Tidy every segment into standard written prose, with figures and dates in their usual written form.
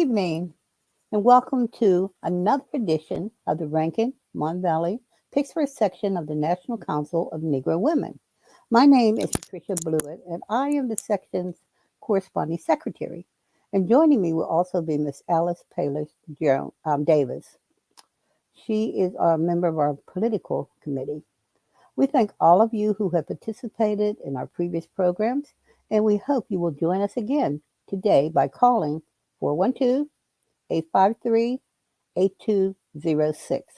evening, and welcome to another edition of the Rankin Mon Valley Pittsburgh section of the National Council of Negro Women. My name is Patricia Blewett, and I am the section's corresponding secretary. And joining me will also be Miss Alice Paylor Davis. She is a member of our political committee. We thank all of you who have participated in our previous programs, and we hope you will join us again today by calling 412 853 8206.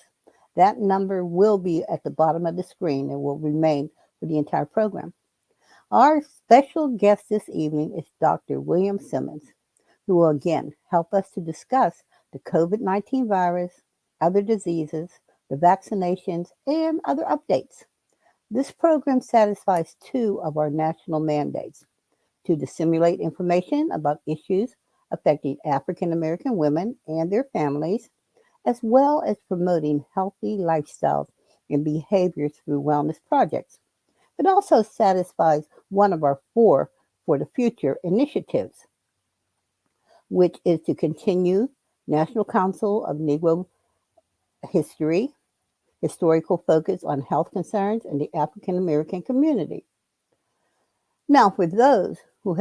That number will be at the bottom of the screen and will remain for the entire program. Our special guest this evening is Dr. William Simmons, who will again help us to discuss the COVID 19 virus, other diseases, the vaccinations, and other updates. This program satisfies two of our national mandates to disseminate information about issues affecting African American women and their families, as well as promoting healthy lifestyles and behaviors through wellness projects. It also satisfies one of our four for the future initiatives, which is to continue National Council of Negro History, historical focus on health concerns in the African American community. Now, for those who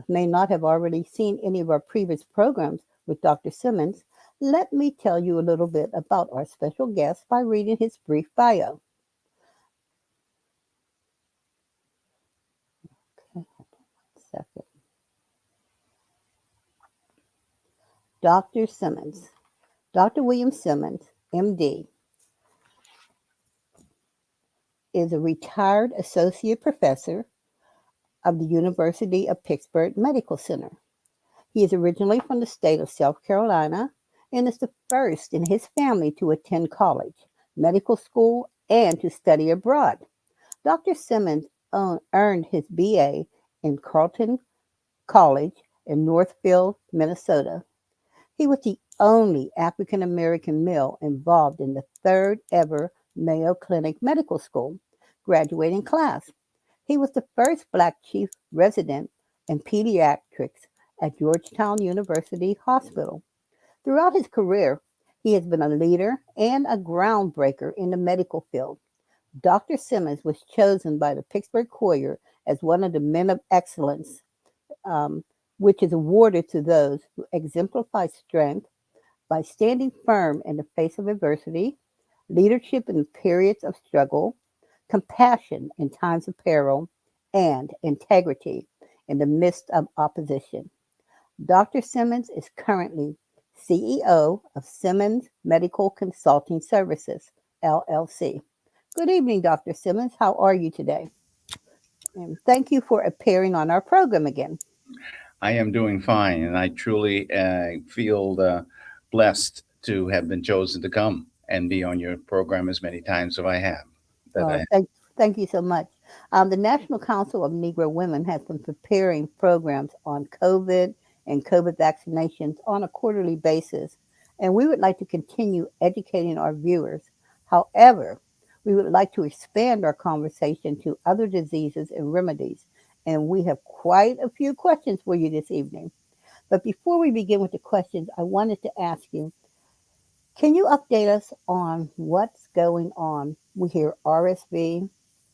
may not have already seen any of our previous programs with Dr. Simmons, let me tell you a little bit about our special guest by reading his brief bio. Okay, hold on 1 second. Dr. Simmons. Dr. William Simmons, MD, is a retired associate professor of the University of Pittsburgh Medical Center. He is originally from the state of South Carolina and is the first in his family to attend college, medical school, and to study abroad. Dr. Simmons earned his BA in Carleton College in Northfield, Minnesota. He was the only African American male involved in the third ever Mayo Clinic Medical School graduating class. He was the first Black chief resident in pediatrics at Georgetown University Hospital. Throughout his career, he has been a leader and a groundbreaker in the medical field. Dr. Simmons was chosen by the Pittsburgh Courier as one of the Men of Excellence, um, which is awarded to those who exemplify strength by standing firm in the face of adversity, leadership in periods of struggle, compassion in times of peril, and integrity in the midst of opposition. Dr. Simmons is currently CEO of Simmons Medical Consulting Services, LLC. Good evening, Dr. Simmons. How are you today? And thank you for appearing on our program again. I am doing fine, and I truly feel blessed to have been chosen to come and be on your program as many times as I have. That Uh, I thank, thank you so much. The National Council of Negro Women has been preparing programs on COVID and COVID vaccinations on a quarterly basis, and we would like to continue educating our viewers. However, we would like to expand our conversation to other diseases and remedies, and we have quite a few questions for you this evening. But before we begin with the questions, I wanted to ask you, can you update us on what's going on? We hear RSV,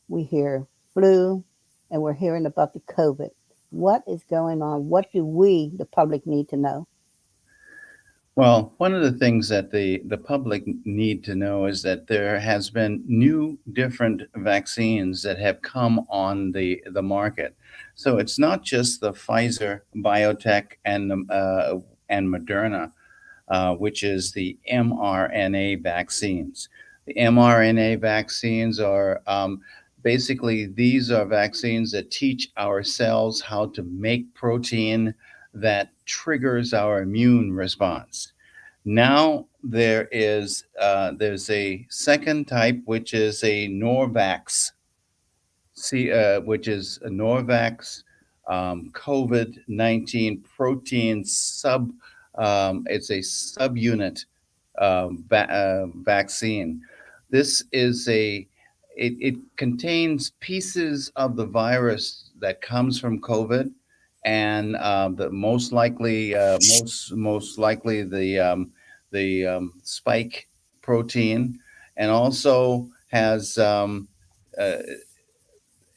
we hear flu, and we're hearing about the COVID. What is going on? What do we, the public, need to know? well, one of the things that the public need to know is that there has been new, different vaccines that have come on the market. So it's not just the Pfizer, biotech, and Moderna, which is the mRNA vaccines. The mRNA vaccines are basically these are vaccines that teach our cells how to make protein that triggers our immune response. Now there's a second type, which is a Norvax, which is a Norvax COVID-19 protein sub. It's a subunit vaccine. This is it contains pieces of the virus that comes from COVID, and the most likely the spike protein, and also has uh,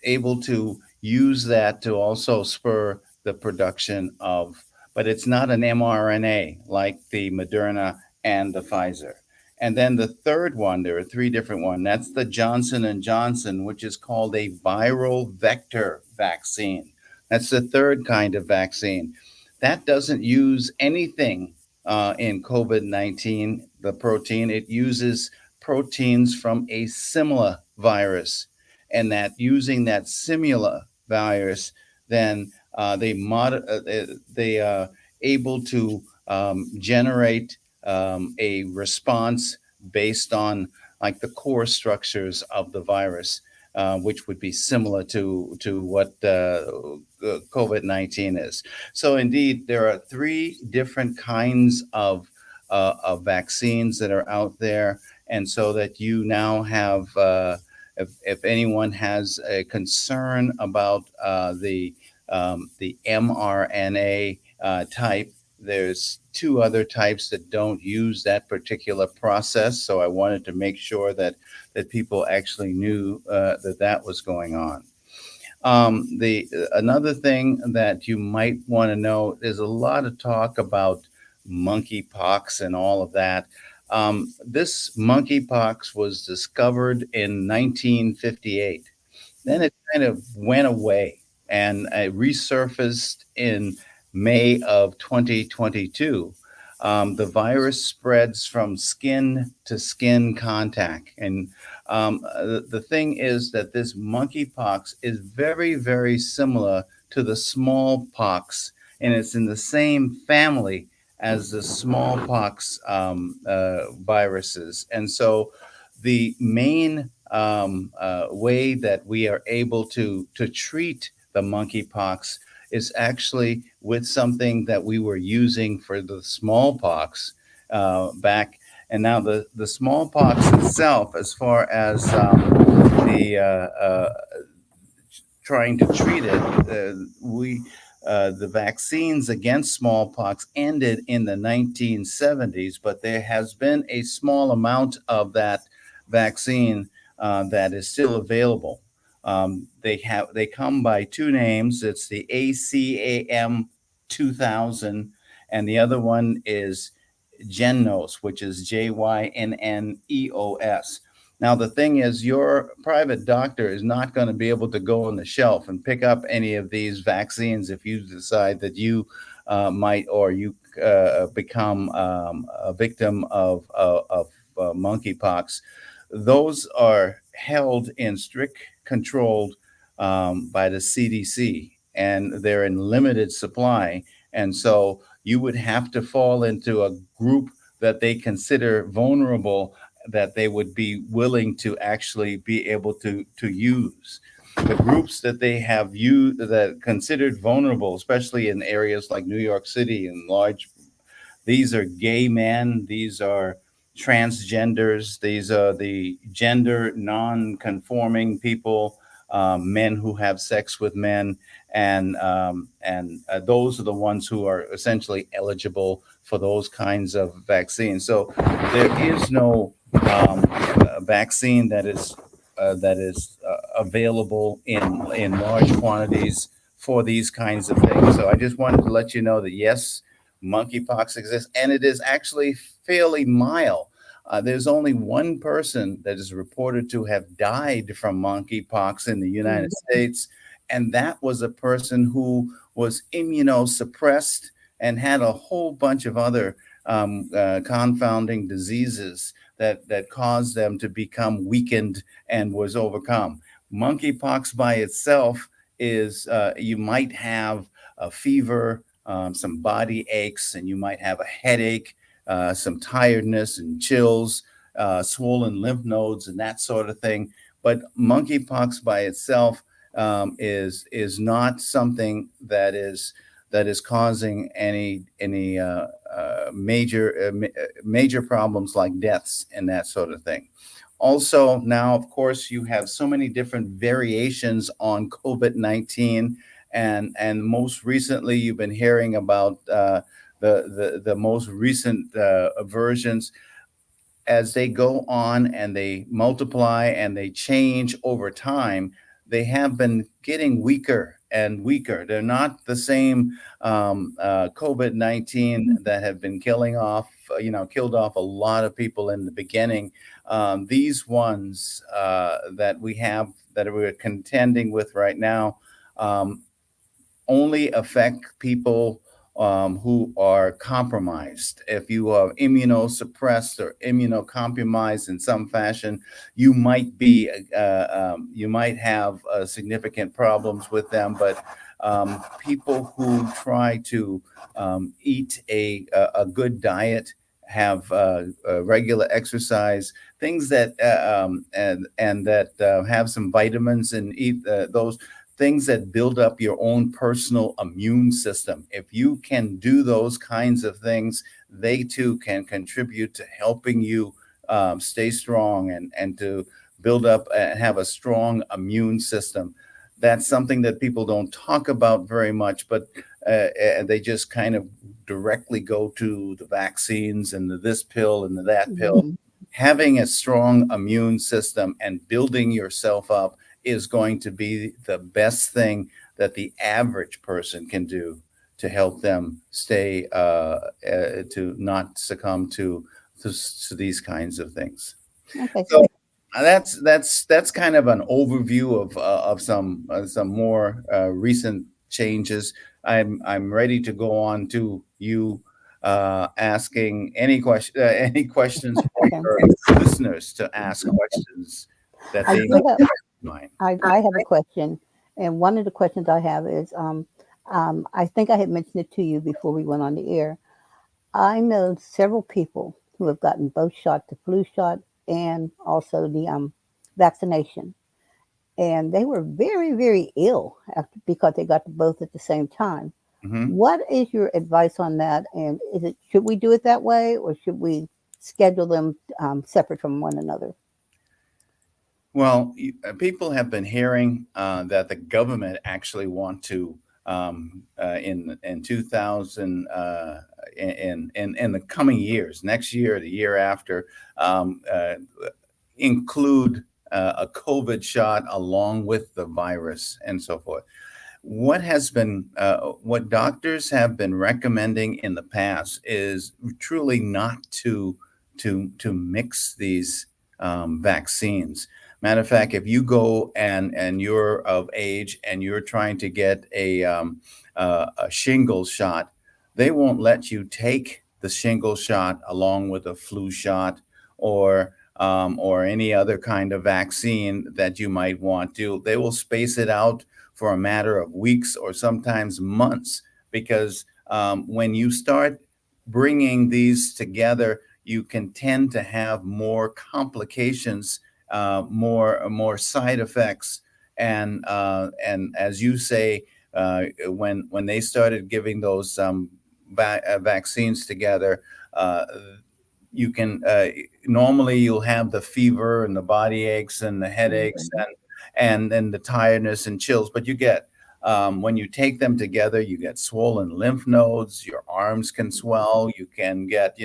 able to use that to also spur the production of, but it's not an mRNA like the Moderna and the Pfizer. And then the third one, there are three different ones. That's the Johnson and Johnson, which is called a viral vector vaccine. That's the third kind of vaccine. That doesn't use anything in COVID-19, the protein. It uses proteins from a similar virus, and that using that simula virus, then they able to generate a response based on like the core structures of the virus, which would be similar to what COVID-19 is. So indeed, there are three different kinds of vaccines that are out there, and so that you now have if anyone has a concern about the mRNA type, there's two other types that don't use that particular process. So I wanted to make sure that people actually knew that was going on. The another thing that you might want to know, there's a lot of talk about monkeypox and all of that. This monkeypox was discovered in 1958. Then it kind of went away, and it resurfaced in May of 2022. The virus spreads from skin to skin contact. And the thing is that this monkeypox is very, very similar to the smallpox, and it's in the same family as the smallpox viruses. And so the main way that we are able to treat the monkeypox is actually with something that we were using for the smallpox back. And now the smallpox itself, as far as the trying to treat it, we the vaccines against smallpox ended in the 1970s, but there has been a small amount of that vaccine that is still available. They come by two names. It's the ACAM 2000, and the other one is Gennos, which is JYNNEOS. Now, the thing is, your private doctor is not going to be able to go on the shelf and pick up any of these vaccines if you decide that you might, or you become a victim of monkeypox. Those are held in strict controlled by the CDC, and they're in limited supply. And so you would have to fall into a group that they consider vulnerable, that they would be willing to actually be able to use. The groups that they have used that considered vulnerable, especially in areas like New York City and large, these are gay men, these are transgenders, these are the gender non-conforming people, men who have sex with men, and those are the ones who are essentially eligible for those kinds of vaccines. So there is no vaccine that is available in large quantities for these kinds of things. So I just wanted to let you know that yes, monkeypox exists, and it is actually fairly mild. There's only one person that is reported to have died from monkeypox in the United States, and that was a person who was immunosuppressed and had a whole bunch of other confounding diseases that caused them to become weakened and was overcome. Monkeypox by itself is you might have a fever, some body aches, and you might have a headache, some tiredness and chills, swollen lymph nodes, and that sort of thing. But monkeypox by itself is not something that is causing any major problems like deaths and that sort of thing. Also, now of course you have so many different variations on COVID-19, and most recently you've been hearing about the most recent versions. As they go on and they multiply and they change over time, they have been getting weaker and weaker. They're not the same COVID-19 that have been killing off, killed off a lot of people in the beginning. These ones that we have that we're contending with right now um, only affect people who are compromised. If you are immunosuppressed or immunocompromised in some fashion, you might have significant problems with them. But people who try to eat a good diet, have regular exercise, things that and that have some vitamins and eat those things that build up your own personal immune system. If you can do those kinds of things, they too can contribute to helping you stay strong and to build up and have a strong immune system. That's something that people don't talk about very much, but they just kind of directly go to the vaccines and the this pill and the that pill. Mhm. Having a strong immune system and building yourself up is going to be the best thing that the average person can do to help them stay to not succumb to these kinds of things. Okay. So that's kind of an overview of some more recent changes. I'm ready to go on to you asking any questions for Okay. your listeners to ask questions that I they do might have. have in mind. I have a question, and one of the questions I have is, I think I had mentioned it to you before we went on the air. I know several people who have gotten both shots, the flu shot and also the vaccination, and they were very, very ill after, because they got both at the same time. Mhm. What is your advice on that? And is it should we do it that way, or should we schedule them separate from one another? Well, people have been hearing that the government actually want to in 2000 in the coming years, next year, the year after, um, uh, include a COVID shot along with the virus and so forth. What doctors have been recommending in the past is truly not to mix these vaccines. Matter of fact, if you go and you're of age and you're trying to get a shingles shot, they won't let you take the shingles shot along with a flu shot or any other kind of vaccine that you might want to. They will space it out for a matter of weeks or sometimes months because when you start bringing these together, you can tend to have more complications, more side effects, and as you say, when they started giving those vaccines together, uh, you can normally you'll have the fever and the body aches and the headaches Mhm. and then the tiredness and chills. But you get when you take them together, you get swollen lymph nodes. Your arms can swell. You can get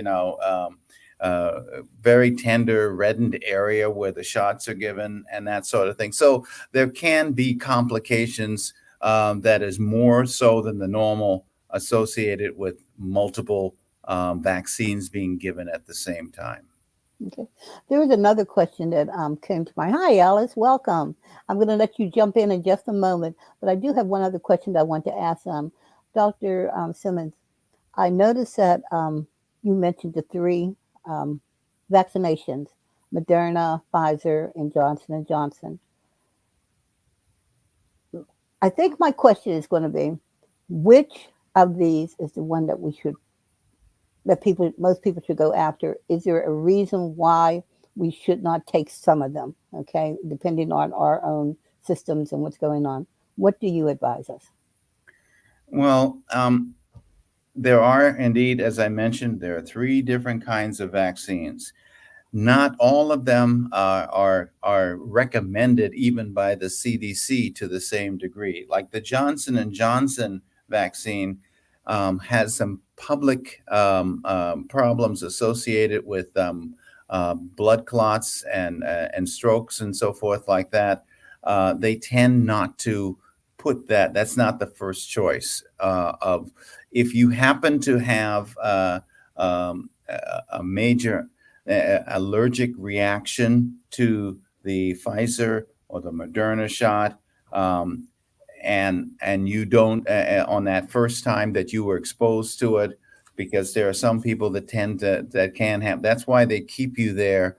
very tender reddened area where the shots are given and that sort of thing. So there can be complications that is more so than the normal associated with multiple vaccines being given at the same time. Okay. There was another question that came to mind. Hi, Alice. Welcome. I'm going to let you jump in just a moment, but I do have one other question that I want to ask Dr. Simmons. I noticed that you mentioned the three um, vaccinations: Moderna, Pfizer, and Johnson and Johnson. I think my question is going to be, which of these is the one that we should that people most people should go after? Is there a reason why we should not take some of them? Okay, depending on our own systems and what's going on. What do you advise us? Well, there are indeed, as I mentioned, there are three different kinds of vaccines. Not all of them are recommended even by the CDC to the same degree. Like the Johnson and Johnson vaccine has some public problems associated with blood clots and strokes and so forth like that. They tend not to put that. That's not the first choice of if you happen to have a major allergic reaction to the Pfizer or the Moderna shot, um, and you don't on that first time that you were exposed to it, because there are some people that tend to that can have. That's why they keep you there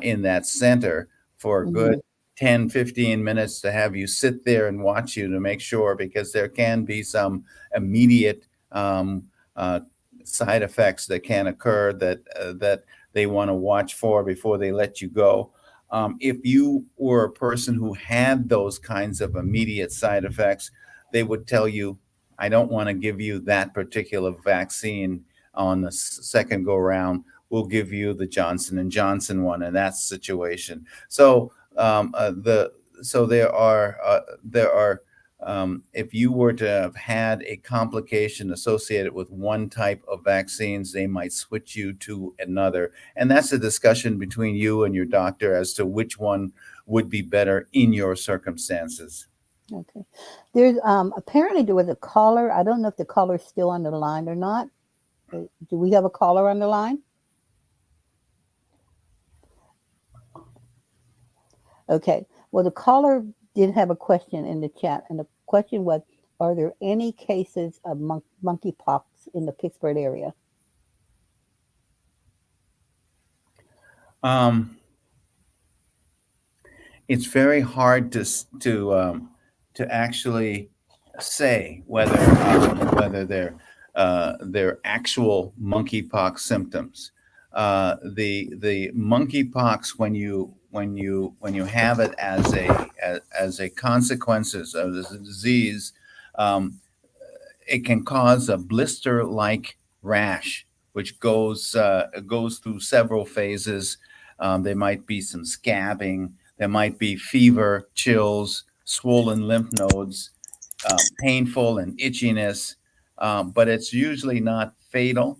in that center for a good Mhm. 10, 15 minutes to have you sit there and watch you to make sure, because there can be some immediate uh, side effects that can occur that they want to watch for before they let you go. If you were a person who had those kinds of immediate side effects, they would tell you, I don't want to give you that particular vaccine on the second go round. We'll give you the Johnson and Johnson one in that situation. So the so there are if you were to have had a complication associated with one type of vaccines, they might switch you to another. And that's a discussion between you and your doctor as to which one would be better in your circumstances. Okay. There's apparently there was a caller. I don't know if the caller's still on the line or not. Do we have a caller on the line? Okay. Well, the caller did have a question in the chat, and the question was, are there any cases of monkeypox in the Pittsburgh area? Um, it's very hard to actually say whether they're actual monkeypox symptoms. The monkeypox, when you have it as a consequences of the disease, um, it can cause a blister-like rash, which goes through several phases. There might be some scabbing. There might be fever, chills, swollen lymph nodes, painful and itchiness, but it's usually not fatal.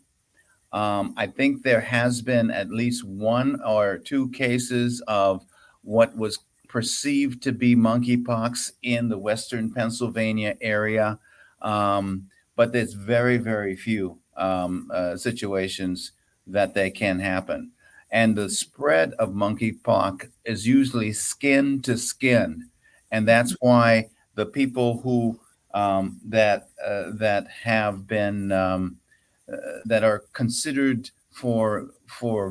I think there has been at least one or two cases of what was perceived to be monkeypox in the Western Pennsylvania area, but there's very, very few situations that they can happen. And the spread of monkeypox is usually skin to skin, and that's why the people who that have been that are considered for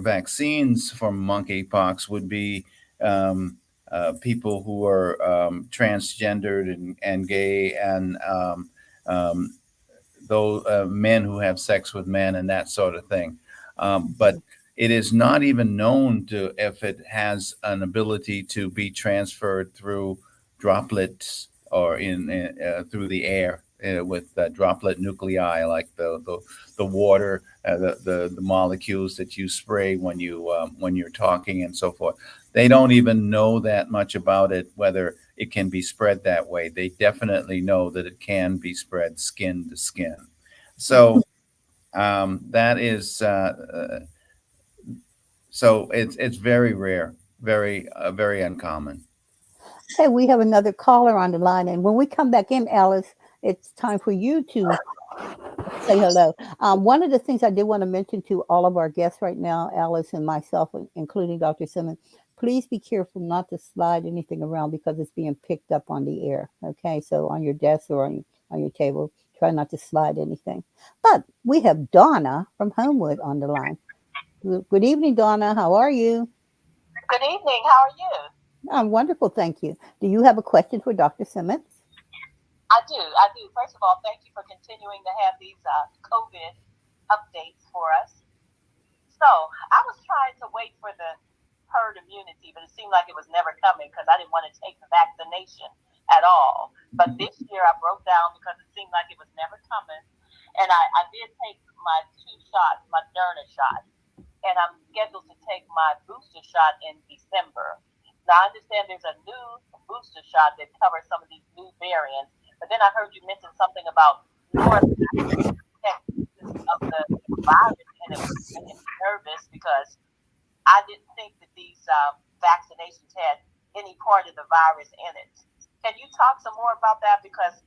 vaccines for monkeypox would be people who are transgendered and gay, and um, those men who have sex with men and that sort of thing. But it is not even known to if it has an ability to be transferred through droplets or through the air with droplet nuclei, like the water, the molecules that you spray when you're talking and so forth. They don't even know that much about it, whether it can be spread that way. They definitely know that it can be spread skin to skin. So that is so it's very rare, very uncommon. Okay, we have another caller on the line, and when we come back in, Alice, it's time for you to say hello. One of the things I did want to mention to all of our guests right now, Alice and myself, including Dr. Simmons, please be careful not to slide anything around because it's being picked up on the air. Okay, so on your desk or on your table, try not to slide anything. But we have Donna from Homewood on the line. Good evening, Donna. How are you? Good evening. How are you? I'm wonderful, thank you. Do you have a question for Dr. Simmons? I do. I do. First of all, thank you for continuing to have these COVID updates for us. So I was trying to wait for the herd immunity, but it seemed like it was never coming because I didn't want to take the vaccination at all. But this year I broke down because it seemed like it was never coming. And I did take my 2 shots, Moderna shot. and I'm scheduled to take my booster shot in December. Now, I understand there's a new booster shot that covers some of these new variants, but then I heard you mention something about more of the virus, and it was making me nervous because I didn't think that these vaccinations had any part of the virus in it. Can you talk some more about that? Because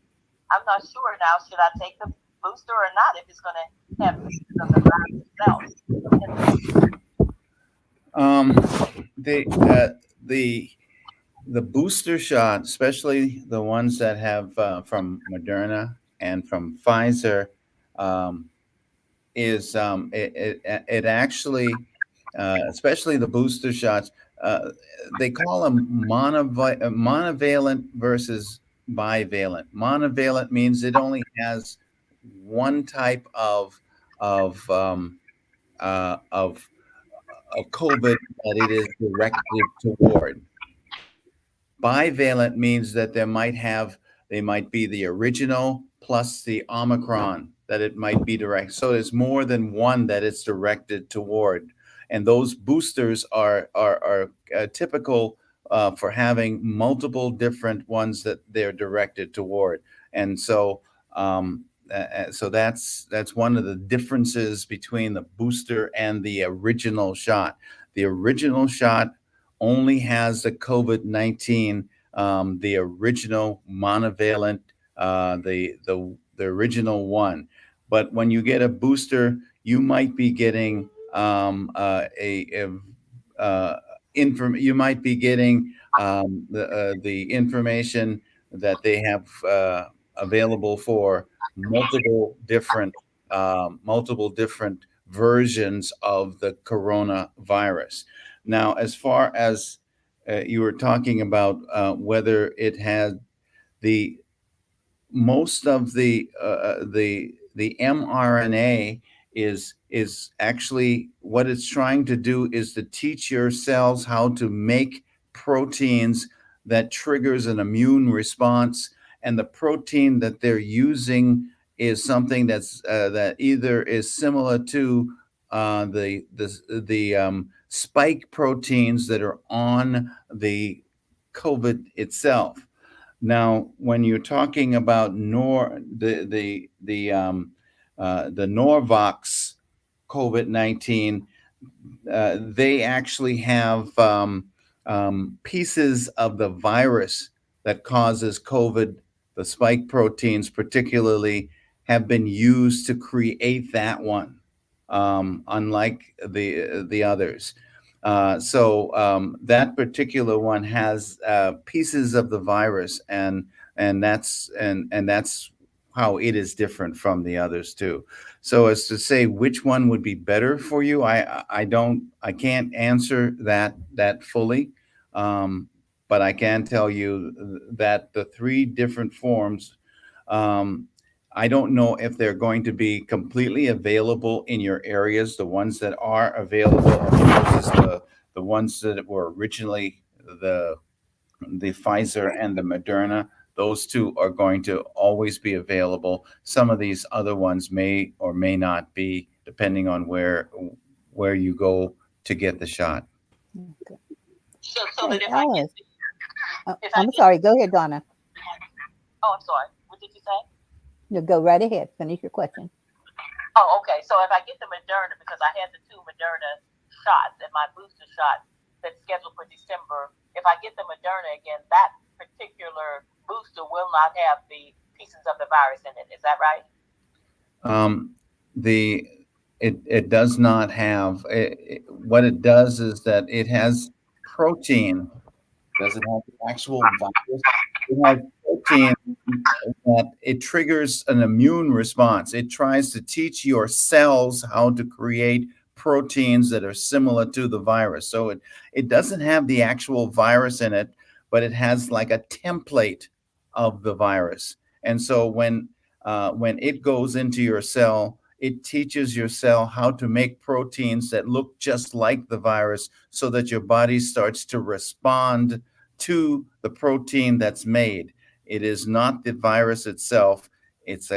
I'm not sure now, should I take the booster or not if it's going to have pieces of the virus itself? The booster shot, especially the ones that have from Moderna and from Pfizer, it actually, especially the booster shots, they call them monovalent versus bivalent. Monovalent means it only has one type of um, uh, of of COVID that it is directed toward. Bivalent means that they might be the original plus the Omicron, that it might be direct. So there's more than one that it's directed toward. And those boosters are typical for having multiple different ones that they're directed toward. And so so that's one of the differences between the booster and the original shot. The original shot only has the COVID-19, the original monovalent, the original one. But when you get a booster, you might be getting you might be getting the information that they have available for multiple different versions of the coronavirus. Now, as far as you were talking about whether it had the most of the mRNA is actually what it's trying to do is to teach your cells how to make proteins that triggers an immune response, and the protein that they're using is something that either is similar to the spike proteins that are on the COVID itself. Now, when you're talking about the Norvox COVID-19, they actually have pieces of the virus that causes COVID, the spike proteins particularly, have been used to create that one, unlike the others. So that particular one has pieces of the virus, and that's how it is different from the others too. So as to say which one would be better for you, I can't answer that fully, but I can tell you that the three different forms. I don't know if they're going to be completely available in your areas. The ones that are available are the ones that were originally the Pfizer and the Moderna. Those two are going to always be available. Some of these other ones may or may not be, depending on where you go to get the shot. Okay. So that if I Alice, get, I'm sorry. Go ahead, Donna. oh, I'm sorry. What did you say? No, go right ahead. Finish your question. Oh, okay. So if I get the Moderna, because I had the 2 Moderna shots and my booster shot that's scheduled for December, if I get the Moderna again, that particular booster will not have the pieces of the virus in it. Is that right? It does not have what it does is that it has protein. Does it have the actual virus? It has protein that it triggers an immune response. It tries to teach your cells how to create proteins that are similar to the virus. So it doesn't have the actual virus in it, but it has like a template of the virus. And so when it goes into your cell, it teaches your cell how to make proteins that look just like the virus, so that your body starts to respond to the protein that's made. It is not the virus itself. It's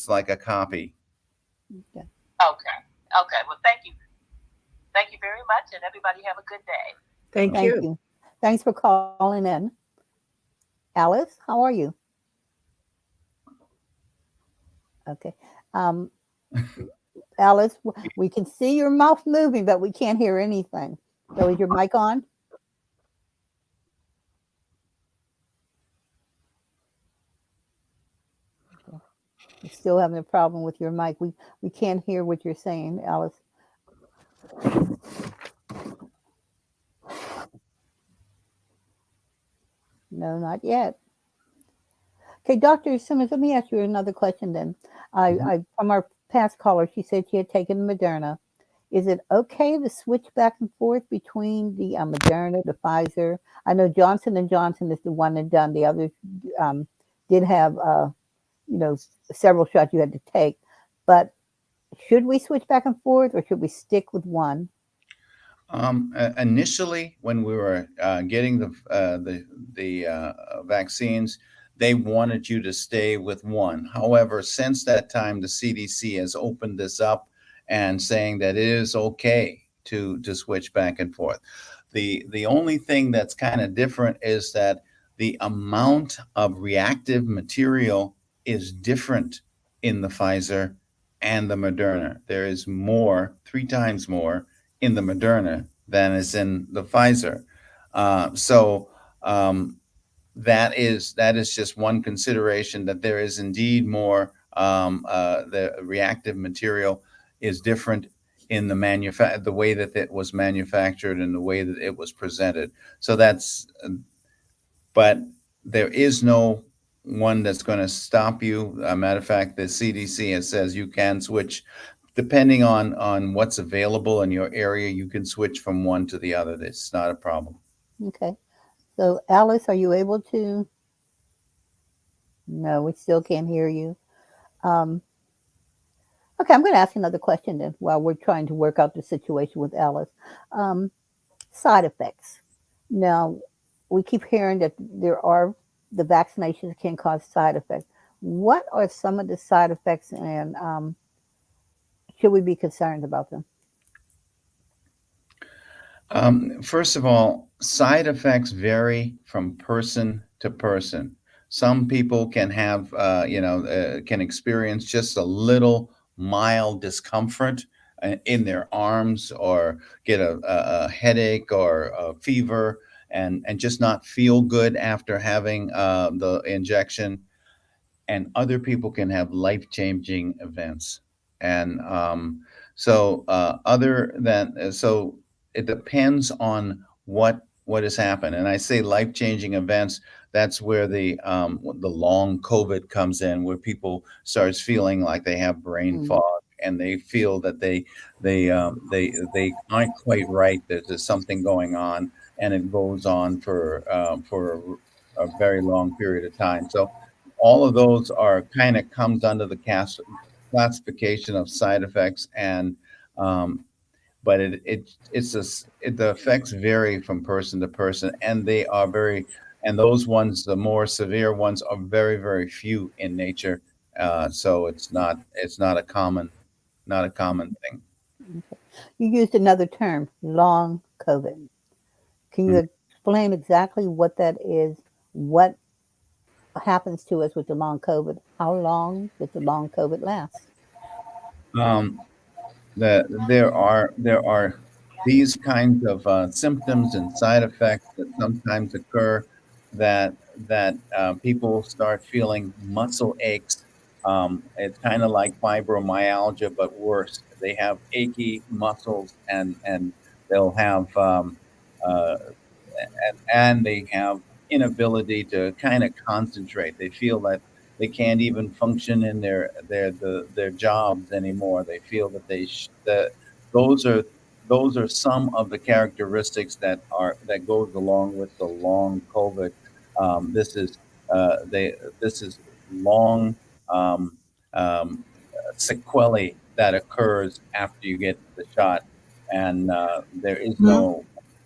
like a copy. Okay. Okay. Okay. Well, thank you much, and everybody have a good day. Thank Thank you. you. Thanks for calling in. Alice, how are you? Okay. Um, Alice, we can see your mouth moving, but we can't hear anything. So is your mic on? You're still having a problem with your mic. We can't hear what you're saying, Alice. No, not yet. Okay, Dr. Simmons, let me ask you another question then. From our past caller, she said she had taken Moderna. Is it okay to switch back and forth between the Moderna, the Pfizer? I know Johnson and Johnson is the one and done. The others did have, several shots you had to take. But should we switch back and forth, or should we stick with one? Initially, when we were getting the vaccines, they wanted you to stay with one. However, since that time, the CDC has opened this up and saying that it is okay to switch back and forth. The only thing that's kind of different is that the amount of reactive material is different in the Pfizer and the Moderna. There is more, 3 times more in the Moderna than is in the Pfizer. So that is just one consideration, that there is indeed more. The reactive material is different in the way that it was manufactured and the way that it was presented. So but there is no one that's going to stop you. Matter of fact, the CDC has says you can switch depending on what's available in your area. You can switch from one to the other. It's not a problem. Okay. So, Alice, are you able to? No, we still can't hear you. Okay, I'm going to ask another question then while we're trying to work out the situation with Alice. Side effects. Now, we keep hearing that the vaccinations can cause side effects. What are some of the side effects, and should we be concerned about them? First of all, side effects vary from person to person. Some people can have, can experience just a little mild discomfort in their arms, or get a headache or a fever, and just not feel good after having the injection. And other people can have life-changing events. And so it depends on what has happened. And I say life-changing events, that's where the long COVID comes in, where people starts feeling like they have brain fog, and they feel that they aren't quite right, that there's something going on, and it goes on for a very long period of time. So all of those are kind of comes under the classification of side effects. And but the effects vary from person to person, and those ones, the more severe ones, are very, very few in nature. So it's not a common thing. Okay. You used another term, long COVID. Can you explain exactly what that is? What happens to us with the long COVID? How long does the long COVID last? Um, there are these kinds of symptoms and side effects that sometimes occur, that people start feeling muscle aches. It's kind of like fibromyalgia, but worse. They have achy muscles, and they'll have uh, and they have inability to kind of concentrate. They feel that they can't even function in their jobs anymore. They feel that that those are some of the characteristics that goes along with the long COVID. This is this is long um, um, sequelae that occurs after you get the shot, and there is no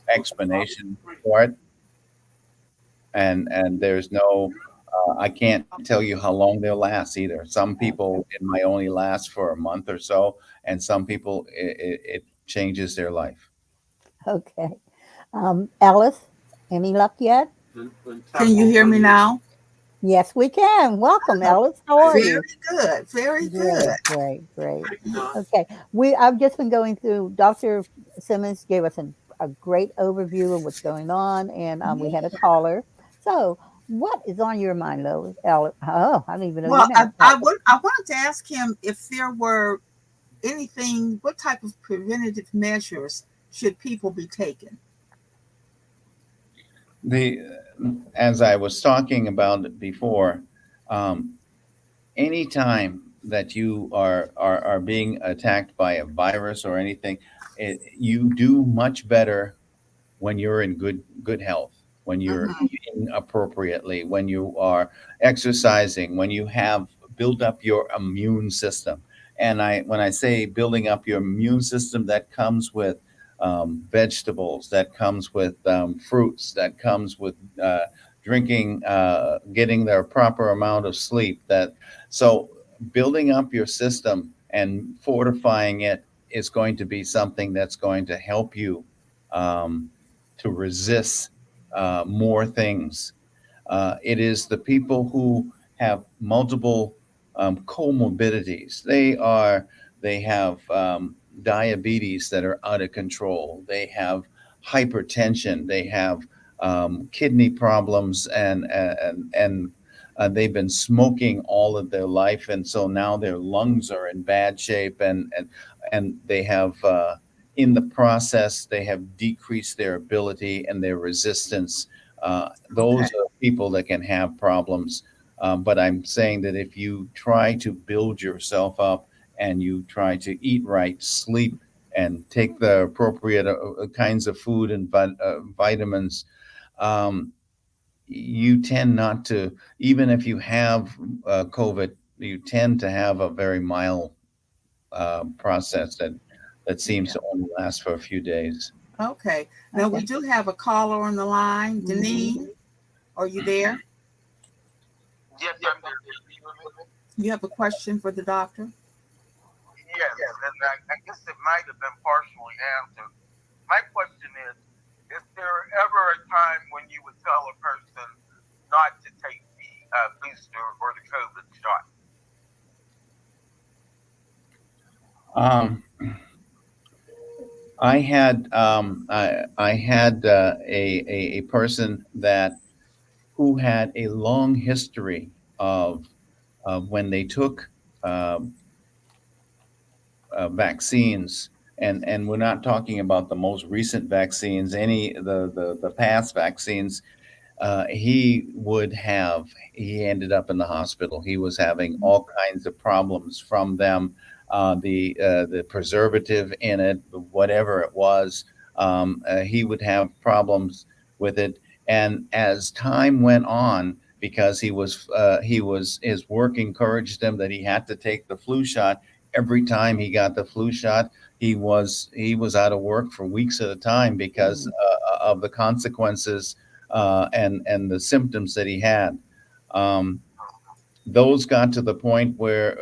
explanation for it, and there's no I can't tell you how long they'll last either. Some people, it might only last for a month or so, and some people it changes their life. Okay. Alice, any luck yet? Can you hear me now? Yes, we can. Welcome, Oh, Alice. How are very you? good. Very good. Great. Okay. I've just been going through. Dr. Simmons gave us a great overview of what's going on, and we had a caller. So, what is on your mind, Lois? Oh, I don't even know your Well, name. I wanted to ask him if there were anything, what type of preventative measures should people be taking? As I was talking about it before, anytime that you are being attacked by a virus or anything, you do much better when you're in good health, when you're Mhm. eating appropriately, when you are exercising, when you have built up your immune system. And when I say building up your immune system, that comes with vegetables, that comes with fruits, that comes with drinking, getting their proper amount of sleep. So building up your system and fortifying it is going to be something that's going to help you um, to resist more things. It is the people who have multiple comorbidities. They have diabetes that are out of control. They have hypertension. They have kidney problems, and they've been smoking all of their life, and so now their lungs are in bad shape, and they have in the process, they have decreased their ability and their resistance. Okay. Those are people that can have problems. But I'm saying that if you try to build yourself up and you try to eat right, sleep, and take the appropriate kinds of food and vitamins, um, you tend not to, even if you have COVID, you tend to have a very mild process that seems Yeah. to only last for a few days. Okay. Now we Okay. do have a caller on the line. Mhm. Deneen, are you there? Yes, I'm there. Can you hear me? You have a question for the doctor? Yes, and I guess it might have been partially answered. My question is there ever a time when you would tell a person not to take the booster or the COVID shot? Um, I had a person that who had a long history of when they took um, vaccines, and we're not talking about the most recent vaccines, any the past vaccines. He ended up in the hospital. He was having all kinds of problems from them. The preservative in it, whatever it was, he would have problems with it. And as time went on, because his work encouraged him that he had to take the flu shot. Every time he got the flu shot, he was out of work for weeks at a time because of the consequences and the symptoms that he had. Um, those got to the point where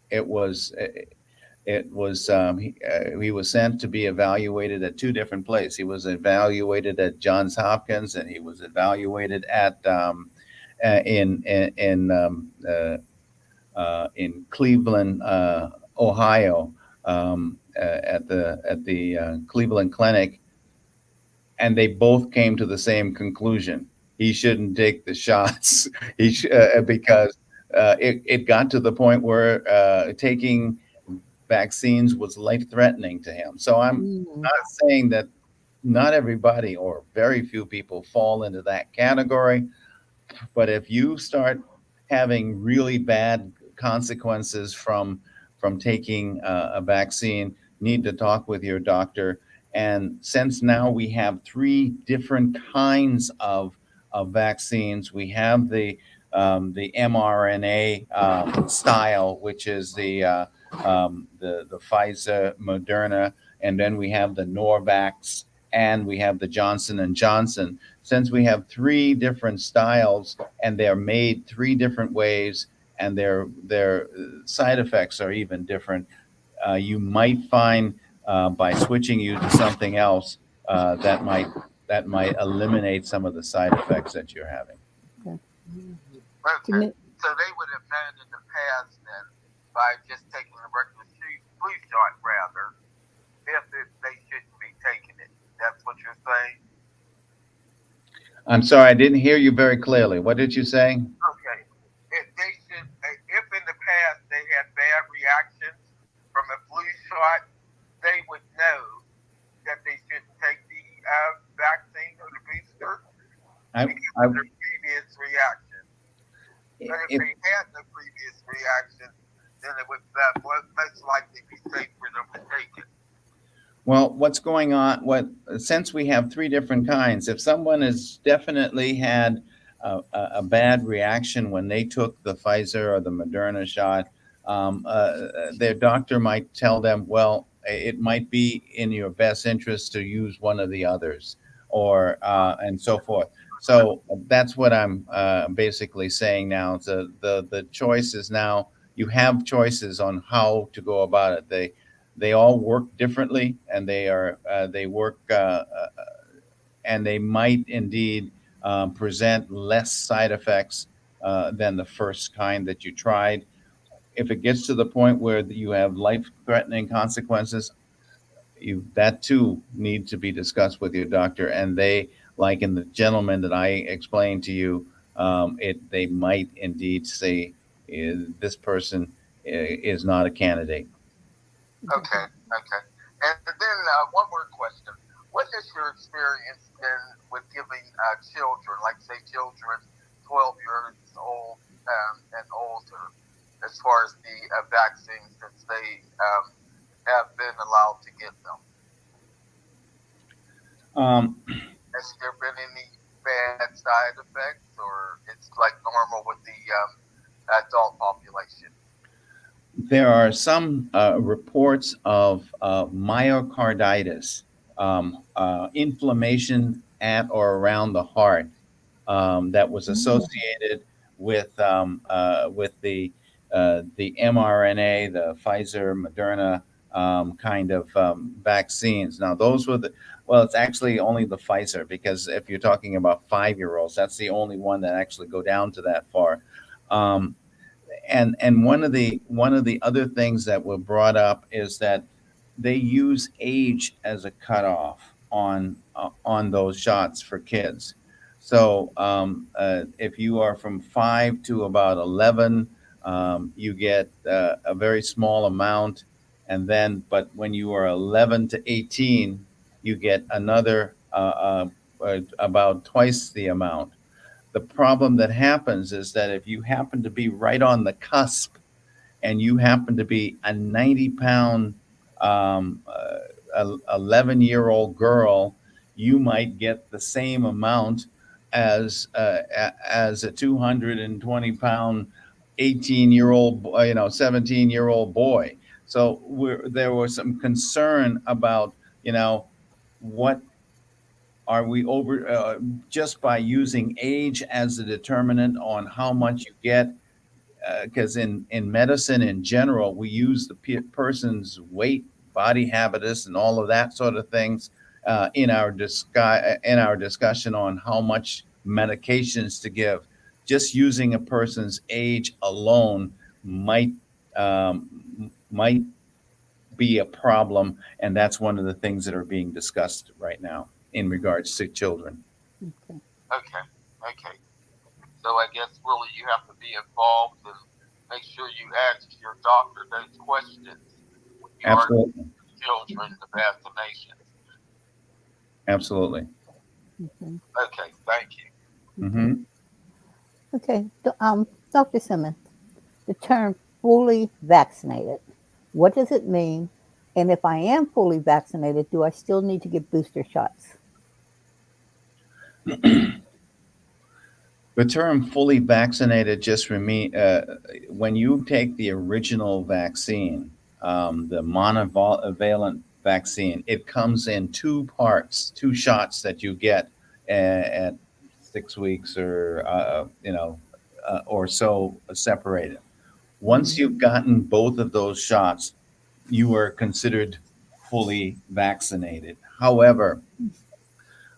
it was he was sent to be evaluated at two different places. He was evaluated at Johns Hopkins, and he was evaluated at in Cleveland, Ohio, at the Cleveland Clinic, and they both came to the same conclusion: he shouldn't take the shots. Because it got to the point where taking vaccines was life threatening to him. So I'm Mm. not saying that not everybody or very few people fall into that category, but if you start having really bad consequences from taking a vaccine, need to talk with your doctor. And since now we have three different kinds of vaccines, we have the mRNA style, which is the Pfizer, Moderna, and then we have the Norvax, and we have the Johnson and Johnson. Since we have three different styles and they're made three different ways, and their side effects are even different, you might find by switching you to something else that might eliminate some of the side effects that you're having. To Okay. me- So they would have known in the past then by just taking a regular flu shot rather, they shouldn't be taking it. That's what you're saying? I'm sorry, I didn't hear you very clearly. What did you say? Okay. If in the past they had bad reactions from a flu shot, they would know that they shouldn't take the vaccine or the booster because of their previous reaction. But if they had no previous reaction, then it would most likely be safe for them to take it. Well, what's going on? Since we have three different kinds, if someone has definitely had a bad reaction when they took the Pfizer or the Moderna shot, their doctor might tell them, well, it might be in your best interest to use one of the others, or and so forth. So that's what I'm basically saying now. The choice is now, you have choices on how to go about it. They all work differently, and they work and they might indeed present less side effects than the first kind that you tried. If it gets to the point where you have life-threatening consequences, that too needs to be discussed with your doctor. And they, like in the gentleman that I explained to you, they might indeed say this person is not a candidate. Okay. And then one more question. What has your experience been with giving children, like say children 12 years old and older, as far as the vaccines, since they have been allowed to get them? Has there been any bad side effects, or it's like normal with the adult population? There are some reports of myocarditis, inflammation at or around the heart, that was associated with the mRNA, the Pfizer, Moderna kind of vaccines. Now, those were it's actually only the Pfizer, because if you're talking about 5-year-olds, that's the only one that actually go down to that far. And one of the other things that were brought up is that they use age as a cutoff on those shots for kids. So if you are from 5 to about 11, you get a very small amount, and then but when you are 11 to 18, you get another about twice the amount. The problem that happens is that if you happen to be right on the cusp, and you happen to be a 90-pound 11-year-old girl, you might get the same amount as a 220-pound 18-year-old, 17-year-old boy. So there was some concern about, what are we over just by using age as a determinant on how much you get? Because in medicine in general, we use the person's weight, body habitus, and all of that sort of things in our discussion on how much medications to give. Just using a person's age alone might be a problem, and that's one of the things that are being discussed right now in regards to children. Okay. So I guess really you have to be involved and make sure you ask your doctor those questions when you Absolutely. are children the vaccination. Absolutely. Okay, thank you. Mm-hmm. Okay, Dr. Simmons, the term fully vaccinated, what does it mean? And if I am fully vaccinated, do I still need to get booster shots? The term fully vaccinated just when you take the original vaccine, the monovalent vaccine, it comes in two parts, two shots that you get at 6 weeks or so separated. Once you've gotten both of those shots, you are considered fully vaccinated. However,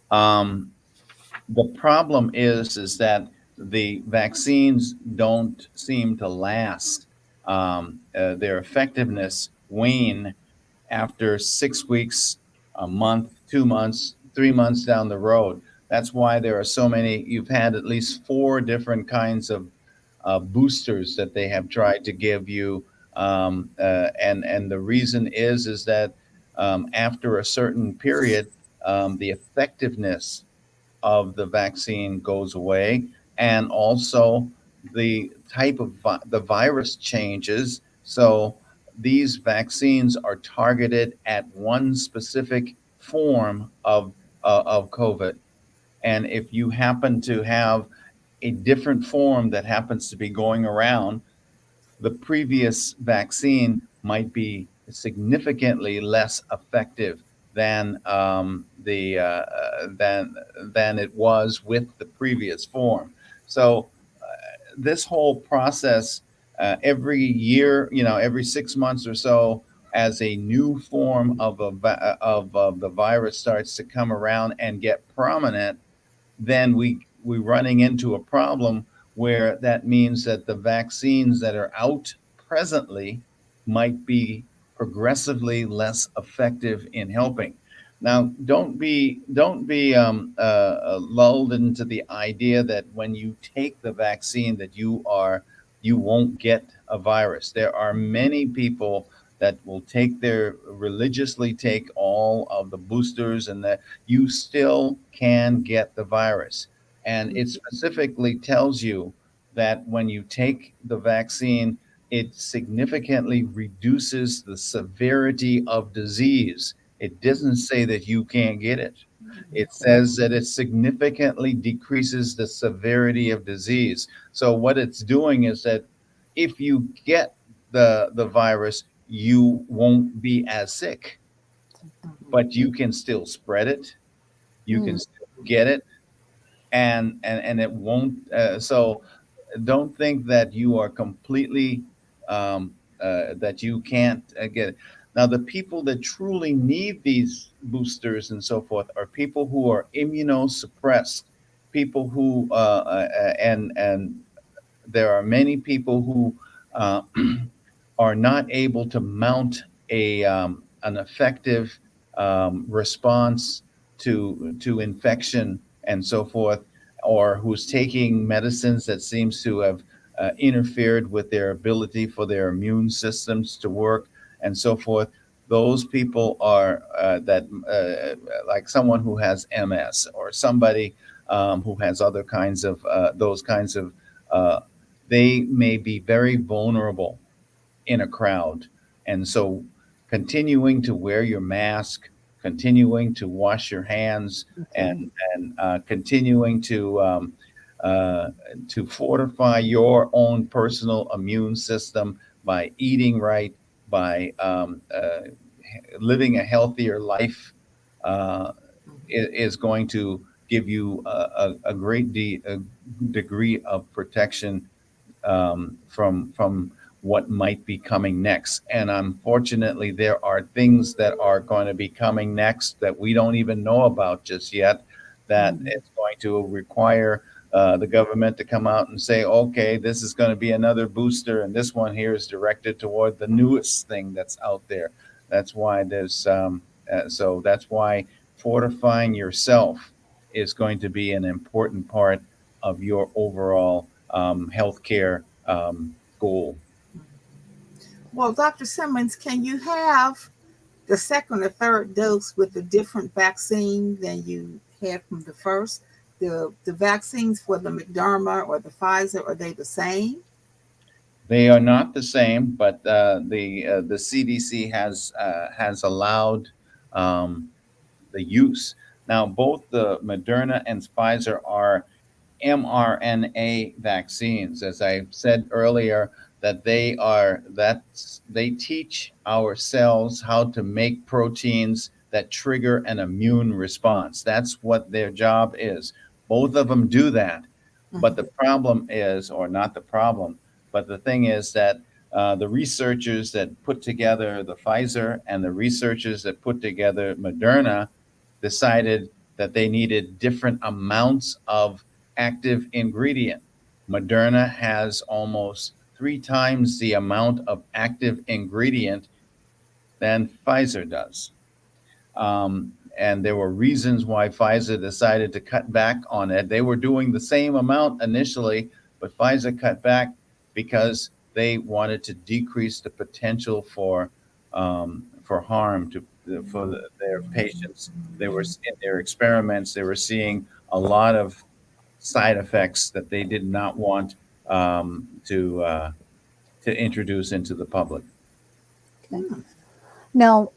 the problem is that the vaccines don't seem to last. Their effectiveness wane after 6 weeks, a month, 2 months, 3 months down the road. That's why there are so many. You've had at least four different kinds of boosters that they have tried to give you, and the reason is that after a certain period, the effectiveness of the vaccine goes away, and also the type of the virus changes. So these vaccines are targeted at one specific form of COVID, and if you happen to have a different form that happens to be going around, the previous vaccine might be significantly less effective than than it was with the previous form. So this whole process, every year, every 6 months or so, as a new form of the virus starts to come around and get prominent, then we running into a problem where that means that the vaccines that are out presently might be progressively less effective in helping. Now, don't be lulled into the idea that when you take the vaccine that you won't get a virus. There are many people that will religiously take all of the boosters, and that you still can get the virus. And it specifically tells you that when you take the vaccine, it significantly reduces the severity of disease. It doesn't say that you can't get it. It says that it significantly decreases the severity of disease. So what it's doing is that if you get the virus, you won't be as sick, but you can still spread it. You can still get it, and it won't. So don't think that you are completely that you can't get it. Now, the people that truly need these boosters and so forth are people who are immunosuppressed, people who and there are many people who are not able to mount an effective response to infection and so forth, or who's taking medicines that seems to have interfered with their ability for their immune systems to work and so forth. Those people are like someone who has MS, or somebody who has other kinds of those kinds of. They may be very vulnerable in a crowd, and so continuing to wear your mask, continuing to wash your hands, and continuing to fortify your own personal immune system by eating right, by living a healthier life, is going to give you a great degree of protection from what might be coming next. And unfortunately, there are things that are going to be coming next that we don't even know about just yet, that it's going to require the government to come out and say, okay, this is going to be another booster, and this one here is directed toward the newest thing that's out there. That's why so that's why fortifying yourself is going to be an important part of your overall healthcare goal. Well, Dr. Simmons, can you have the second or third dose with a different vaccine than you had from the first? The vaccines for the Moderna or the Pfizer, are they the same? They are not the same, but the CDC has allowed the use. Now, both the Moderna and Pfizer are mRNA vaccines. As I said earlier, that they teach our cells how to make proteins that trigger an immune response. That's what their job is. Both of them do that. But the problem is, or not the problem, but the thing is that the researchers that put together the Pfizer and the researchers that put together Moderna decided that they needed different amounts of active ingredient. Moderna has almost 3 times the amount of active ingredient than Pfizer does. And there were reasons why Pfizer decided to cut back on it. They were doing the same amount initially, but Pfizer cut back because they wanted to decrease the potential for harm their patients. They were in their experiments. They were seeing a lot of side effects that they did not want to introduce into the public. Now,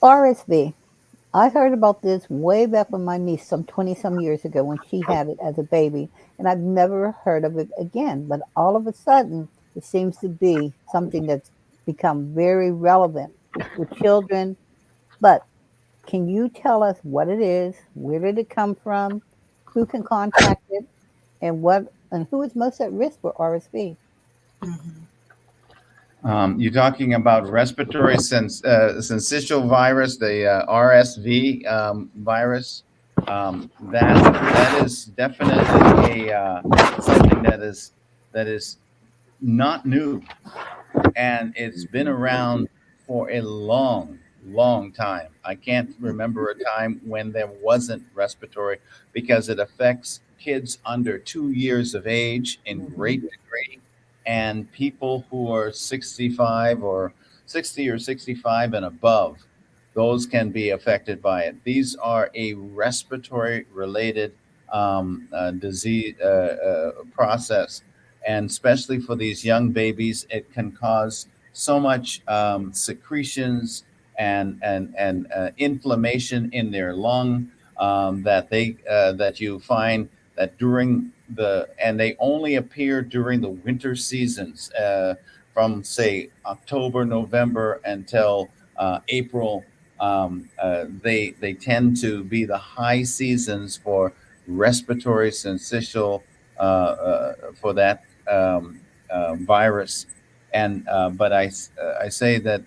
RSV. I heard about this way back when my niece, some 20 some years ago, when she had it as a baby, and I've never heard of it again. But all of a sudden, it seems to be something that's become very relevant with children. But can you tell us what it is? Where did it come from? Who can contact it? And who is most at risk for RSV? Mhm. You're talking about respiratory syncytial virus, the RSV virus. That is definitely something that is not new, and it's been around for a long, long time. I can't remember a time when there wasn't respiratory, because it affects kids under 2 years of age in great degree, and people who are 65 or 60 or 65 and above. Those can be affected by it. These are a respiratory related disease process, and especially for these young babies, it can cause so much secretions and inflammation in their lung, that you find that they only appear during the winter seasons, from say October, November until April. They tend to be the high seasons for respiratory syncytial, for that virus. And but I say that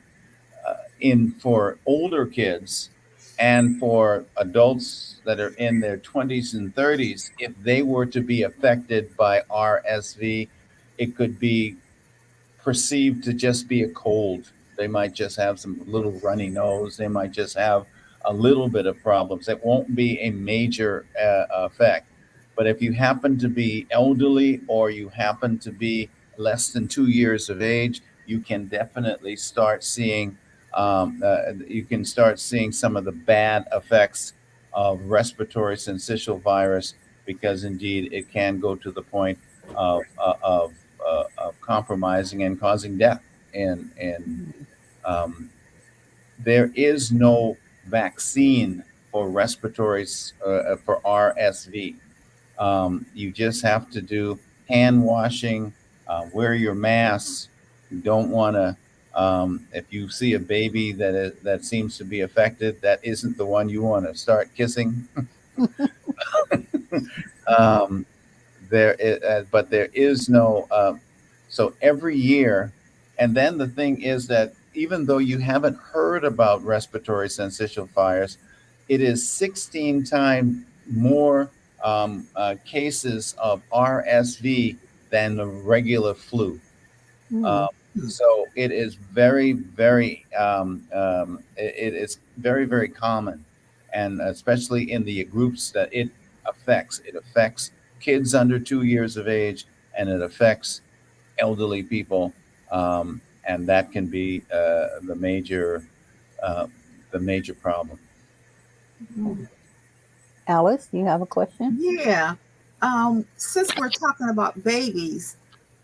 in for older kids and for adults that are in their 20s and 30s, if they were to be affected by RSV, it could be perceived to just be a cold. They might just have some little runny nose. They might just have a little bit of problems. It won't be a major effect. But if you happen to be elderly or you happen to be less than 2 years of age, you can definitely start seeing some of the bad effects of respiratory syncytial virus, because indeed it can go to the point of compromising and causing death. And there is no vaccine for for RSV. You just have to do hand washing, wear your masks. You don't want to. If you see a baby that seems to be affected, that isn't the one you want to start kissing. But there is no. So every year, and then the thing is that even though you haven't heard about respiratory syncytial virus, it is 16 times more cases of RSV than the regular flu. So it is very, very, it is very, very common, and especially in the groups that it affects. It affects kids under 2 years of age, and it affects elderly people, and that can be the major problem. Alice, you have a question? Yeah. Since we're talking about babies,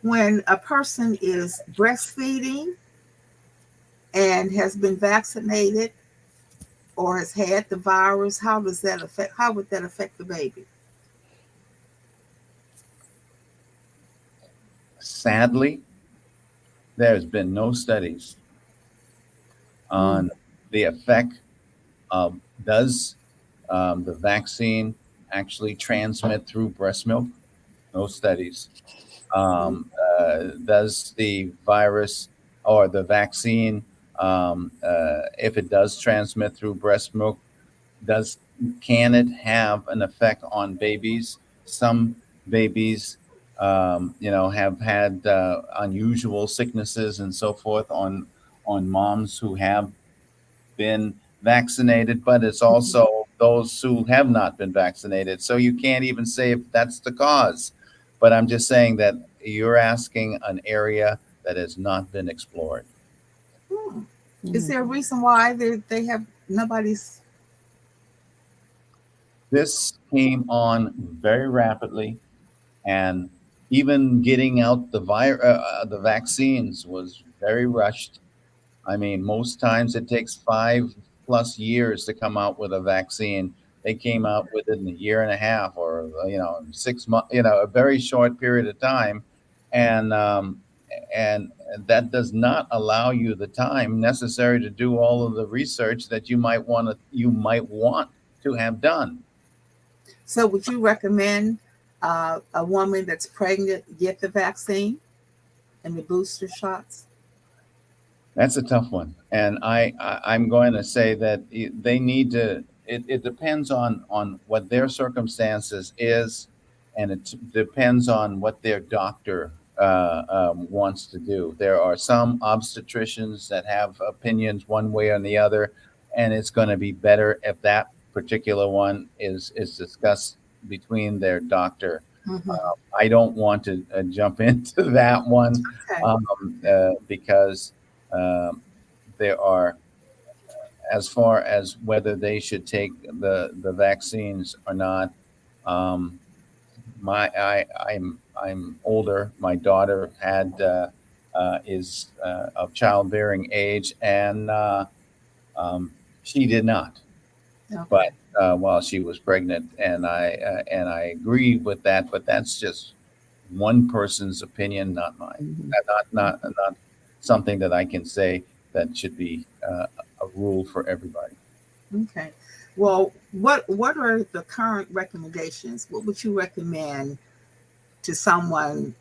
when a person is breastfeeding and has been vaccinated or has had the virus, how would that affect the baby? Sadly, there's been no studies on the effect of does the vaccine actually transmit through breast milk. No studies. Does the virus or the vaccine, if it does transmit through breast milk, can it have an effect on babies? Some babies, have had unusual sicknesses and so forth on moms who have been vaccinated, but it's also those who have not been vaccinated. So you can't even say if that's the cause. But I'm just saying that you're asking an area that has not been explored. Hmm. Is there a reason why they have nobody's? This came on very rapidly, and even getting out the vaccines was very rushed. I mean, most times it takes 5+ years to come out with a vaccine. They came out with it in a year and a half, or 6 months. A very short period of time, and and that does not allow you the time necessary to do all of the research that you might want to have done. So, would you recommend a woman that's pregnant get the vaccine and the booster shots? That's a tough one, and I'm going to say that they need to. It depends on what their circumstances is, and it depends on what their doctor wants to do. There are some obstetricians that have opinions one way or the other, and it's going to be better if that particular one is discussed between their doctor. Mhm. I don't want to jump into that one Okay. because um, there are, as far as whether they should take the vaccines or not. Um, I'm older. My daughter is of childbearing age, and she did not. Okay. But while she was pregnant, and I agree with that. But that's just one person's opinion, not mine. Mhm. Not something that I can say that should be a rule for everybody. Okay. Well, what are the current recommendations? What would you recommend to someone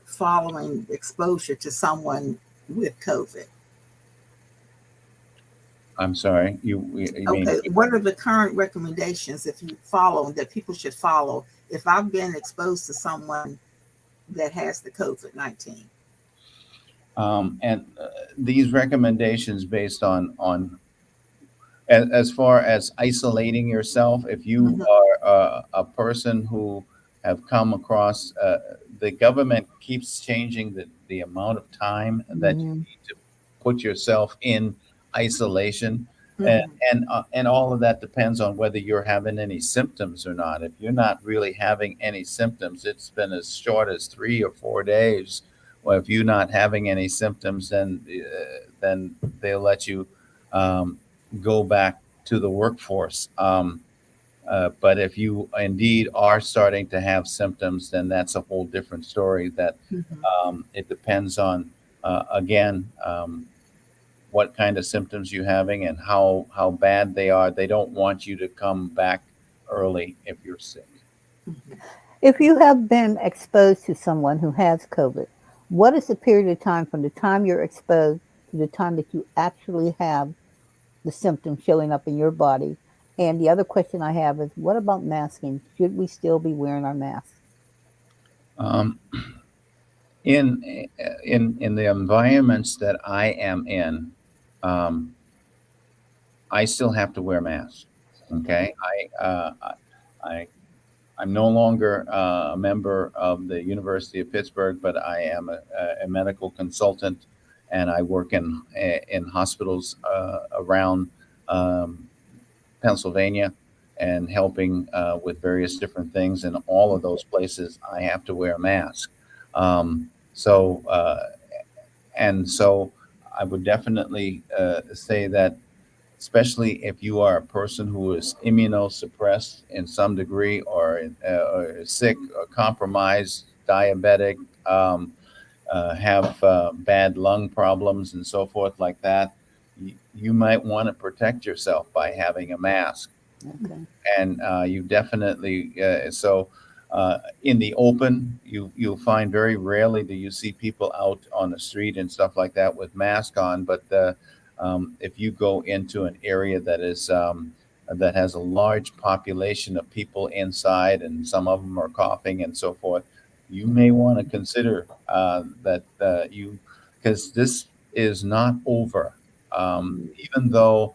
following exposure to someone with COVID? I'm sorry. You mean Okay. What are the current recommendations if you follow that people should follow if I've been exposed to someone that has the COVID-19? and these recommendations based on as far as isolating yourself, if you Mhm. are a person who have come across, the government keeps changing the amount of time that you Mhm. need to put yourself in isolation. and Mhm. and all of that depends on whether you're having any symptoms or not. If you're not really having any symptoms, it's been as short as 3 or 4 days. Well, if you're not having any symptoms, then they'll let you um, go back to the workforce. But if you indeed are starting to have symptoms, then that's a whole different story. That Mhm. it depends on again, what kind of symptoms you're having and how bad they are. They don't want you to come back early if you're sick. Mhm. If you have been exposed to someone who has COVID, what is the period of time from the time you're exposed to the time that you actually have the symptoms showing up in your body? And the other question I have is, what about masking? Should we still be wearing our masks? Um, in the environments that I am in, um, I still have to wear masks. Okay, I I'm no longer a member of the University of Pittsburgh, but I am a medical consultant, and I work in hospitals around um, Pennsylvania, and helping with various different things. In all of those places, I have to wear a mask. So and so, I would definitely say that, especially if you are a person who is immunosuppressed in some degree, or sick or compromised, diabetic, have bad lung problems and so forth like that, you might want to protect yourself by having a mask. Okay. And you definitely, so in the open. You'll find very rarely do you see people out on the street and stuff like that with masks on. But if you go into an area that is that has a large population of people inside, and some of them are coughing and so forth, you may want to consider that you, because this is not over. Even though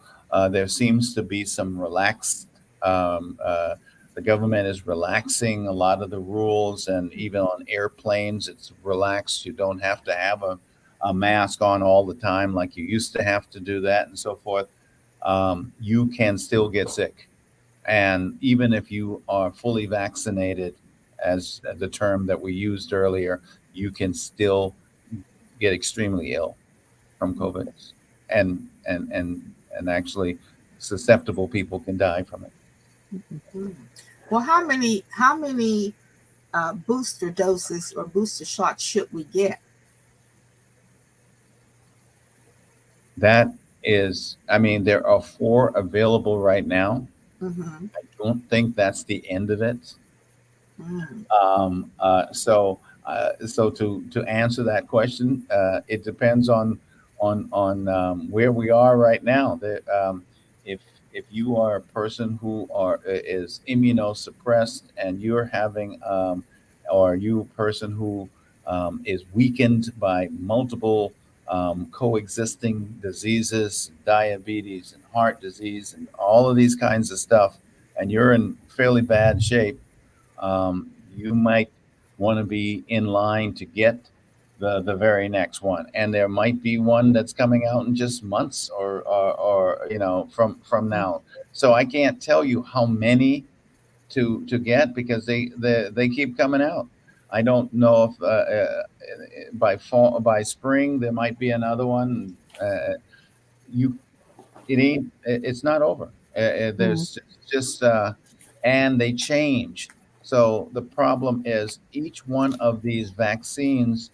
there seems to be some relaxed, the government is relaxing a lot of the rules, and even on airplanes, it's relaxed. You don't have to have a mask on all the time like you used to have to do that, and so forth. You can still get sick. And even if you are fully vaccinated, as the term that we used earlier, you can still get extremely ill from COVID, and actually susceptible people can die from it. Mhm. Well, how many booster doses or booster shots should we get? That is, I mean, there are 4 available right now. Mm-hmm. I don't think that's the end of it. Mm. So to answer that question, it depends on where we are right now. If you are a person who is immunosuppressed, and you're having or you a person who is weakened by multiple coexisting diseases, diabetes and heart disease and all of these kinds of stuff, and you're in fairly bad shape, you might want to be in line to get the very next one. And there might be one that's coming out in just months or from now. So I can't tell you how many to get, because they keep coming out. I don't know if by spring there might be another one. It's not over. There's just and they change. So the problem is, each one of these vaccines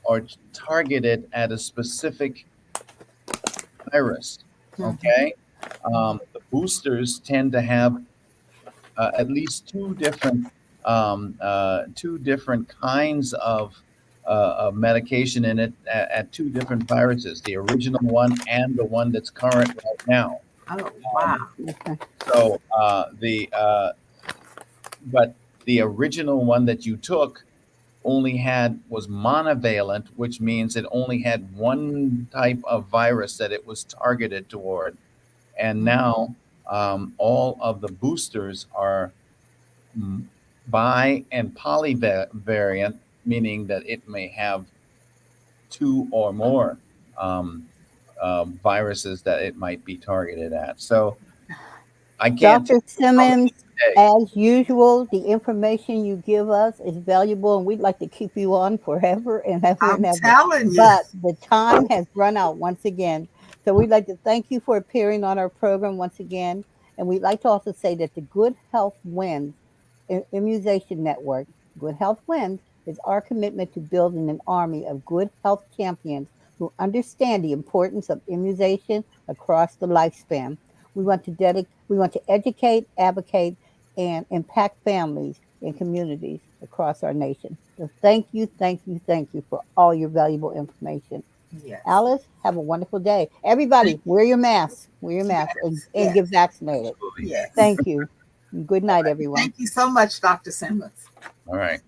are targeted at a specific virus. Okay, the boosters tend to have at least two different kinds of medication in it at 2 different viruses, the original one and the one that's current right now. Oh, wow. Okay. So but the original one that you took was monovalent, which means it only had one type of virus that it was targeted toward. And now all of the boosters are bi and polyvariant, meaning that it may have 2 or more viruses that it might be targeted at. So I can't. Dr. Simmons, Hey. as usual, the information you give us is valuable, and we'd like to keep you on forever and ever I'm and ever. telling you. But the time has run out once again. So we'd like to thank you for appearing on our program once again. And we'd like to also say that the Good Health Wins Immunization Network, Good Health Wins, is our commitment to building an army of good health champions who understand the importance of immunization across the lifespan. We want to educate, advocate, and impact families and communities across our nation. So thank you for all your valuable information. Yes. Alice, have a wonderful day. Everybody, wear your mask. Wear your mask and get vaccinated. Yes. Thank you. Good night, everyone. Thank you so much, Dr. Simmons. All right.